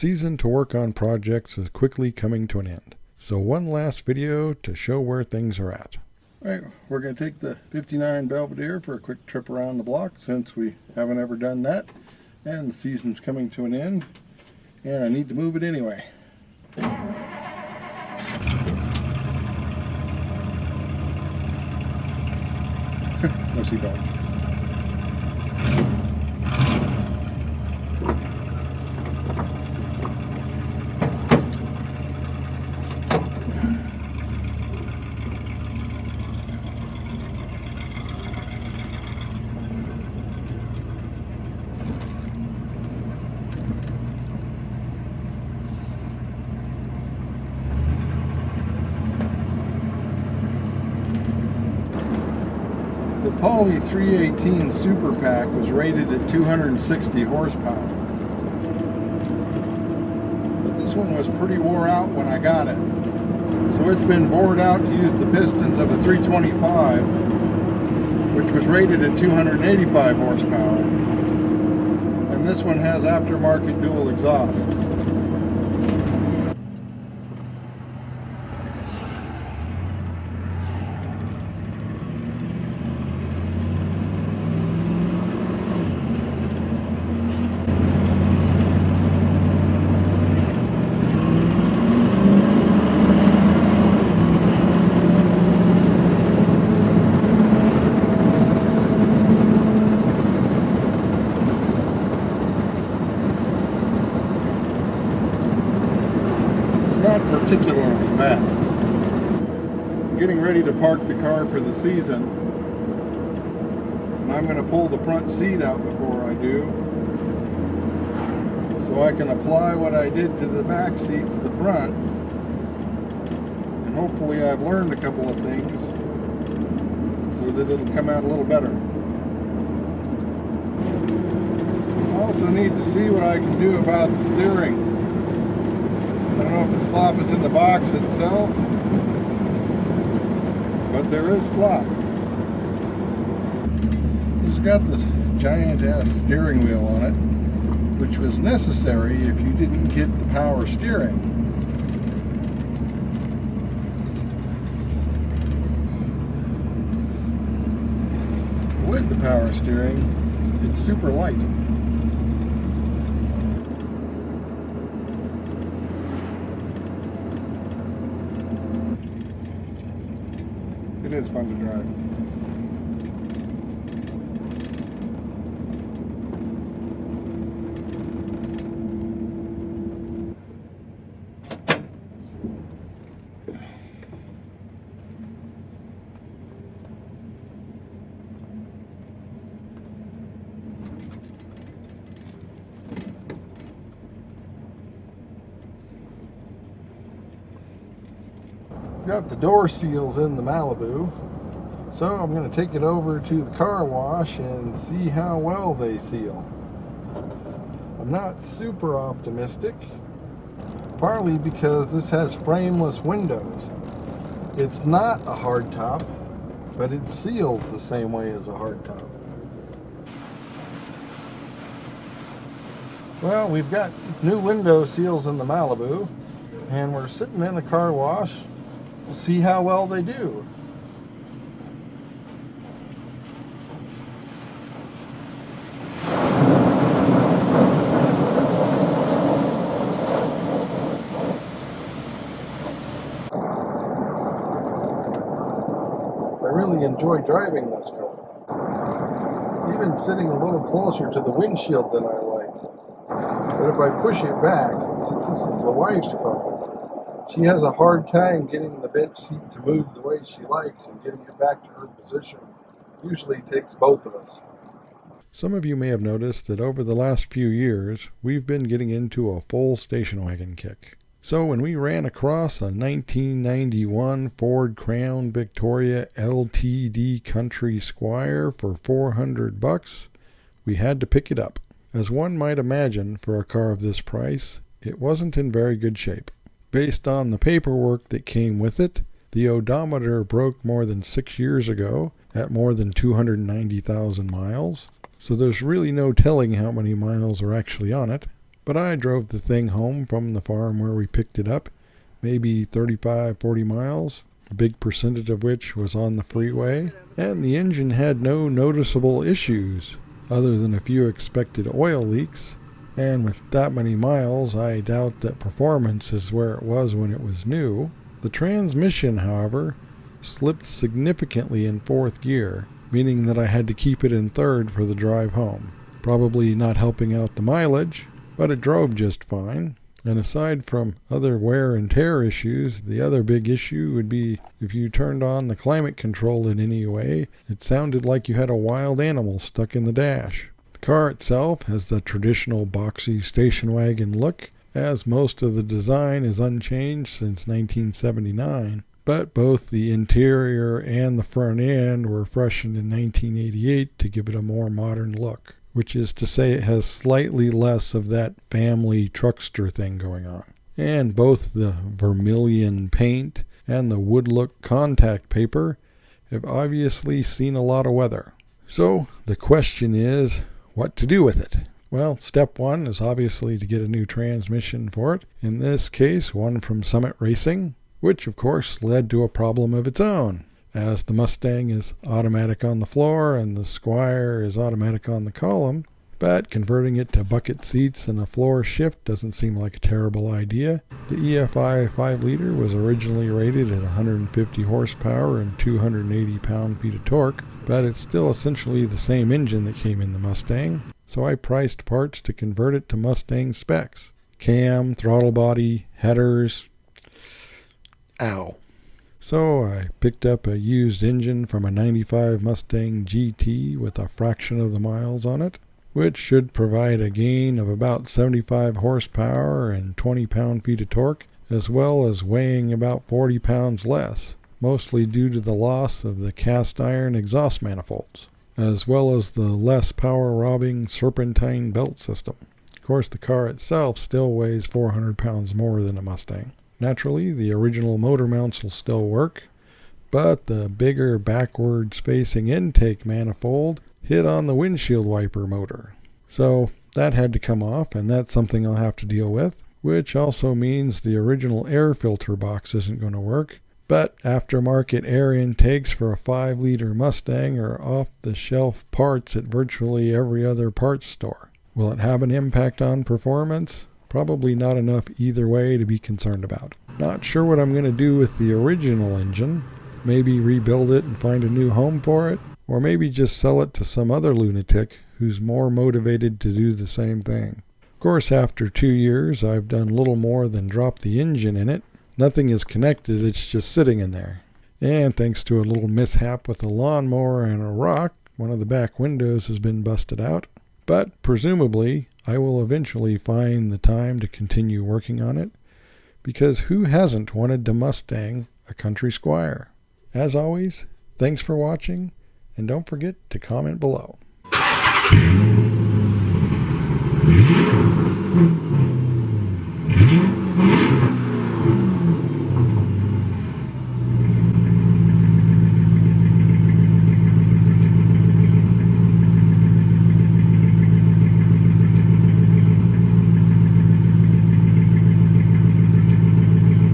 season to work on projects is quickly coming to an end. So one last video to show where things are at. Alright, we're going to take the 59 Belvedere for a quick trip around the block since we haven't ever done that. And the season's coming to an end. And I need to move it anyway. No seatbelt. The Poly 318 Super Pack was rated at 260 horsepower. But this one was pretty wore out when I got it. So it's been bored out to use the pistons of a 325, which was rated at 285 horsepower. And this one has aftermarket dual exhaust. Not particularly fast. I'm getting ready to park the car for the season, and I'm going to pull the front seat out before I do, so I can apply what I did to the back seat to the front, and hopefully I've learned a couple of things so that it'll come out a little better. I also need to see what I can do about the steering. I don't know if the slop is in the box itself, but there is slop. It's got this giant ass steering wheel on it, which was necessary if you didn't get the power steering. With the power steering, it's super light. It is fun to drive. Got the door seals in the Malibu, so I'm going to take it over to the car wash and see how well they seal. I'm not super optimistic, partly because this has frameless windows. It's not a hardtop, but it seals the same way as a hardtop. Well, we've got new window seals in the Malibu, and we're sitting in the car wash. We'll see how well they do. I really enjoy driving this car. Even sitting a little closer to the windshield than I like. But if I push it back, since this is the wife's car, she has a hard time getting the bench seat to move the way she likes and getting it back to her position. Usually takes both of us. Some of you may have noticed that over the last few years, we've been getting into a full station wagon kick. So when we ran across a 1991 Ford Crown Victoria LTD Country Squire for $400, we had to pick it up. As one might imagine for a car of this price, it wasn't in very good shape. Based on the paperwork that came with it, the odometer broke more than 6 years ago at more than 290,000 miles, so there's really no telling how many miles are actually on it. But I drove the thing home from the farm where we picked it up, maybe 35-40 miles, a big percentage of which was on the freeway, and the engine had no noticeable issues other than a few expected oil leaks. And with that many miles, I doubt that performance is where it was when it was new. The transmission, however, slipped significantly in fourth gear, meaning that I had to keep it in third for the drive home. Probably not helping out the mileage, but it drove just fine. And aside from other wear and tear issues, the other big issue would be if you turned on the climate control in any way, it sounded like you had a wild animal stuck in the dash. The car itself has the traditional boxy station wagon look, as most of the design is unchanged since 1979. But both the interior and the front end were freshened in 1988 to give it a more modern look, which is to say it has slightly less of that family truckster thing going on. And both the vermilion paint and the wood look contact paper have obviously seen a lot of weather. So the question is, what to do with it? Well, step one is obviously to get a new transmission for it. In this case, one from Summit Racing, which of course led to a problem of its own, as the Mustang is automatic on the floor and the Squire is automatic on the column. But converting it to bucket seats and a floor shift doesn't seem like a terrible idea. The EFI 5-liter was originally rated at 150 horsepower and 280 pound-feet of torque, but it's still essentially the same engine that came in the Mustang, so I priced parts to convert it to Mustang specs. Cam, throttle body, headers. Ow. So I picked up a used engine from a 95 Mustang GT with a fraction of the miles on it, which should provide a gain of about 75 horsepower and 20 pound-feet of torque, as well as weighing about 40 pounds less, mostly due to the loss of the cast iron exhaust manifolds, as well as the less power-robbing serpentine belt system. Of course, the car itself still weighs 400 pounds more than a Mustang. Naturally, the original motor mounts will still work, but the bigger backwards-facing intake manifold hit on the windshield wiper motor. So that had to come off, and that's something I'll have to deal with, which also means the original air filter box isn't going to work. But aftermarket air intakes for a 5-liter Mustang are off-the-shelf parts at virtually every other parts store. Will it have an impact on performance? Probably not enough either way to be concerned about. Not sure what I'm going to do with the original engine. Maybe rebuild it and find a new home for it, or maybe just sell it to some other lunatic who's more motivated to do the same thing. Of course, after 2 years, I've done little more than drop the engine in it. Nothing is connected, it's just sitting in there. And thanks to a little mishap with a lawnmower and a rock, one of the back windows has been busted out. But presumably, I will eventually find the time to continue working on it, because who hasn't wanted to Mustang a Country Squire? As always, thanks for watching, and don't forget to comment below.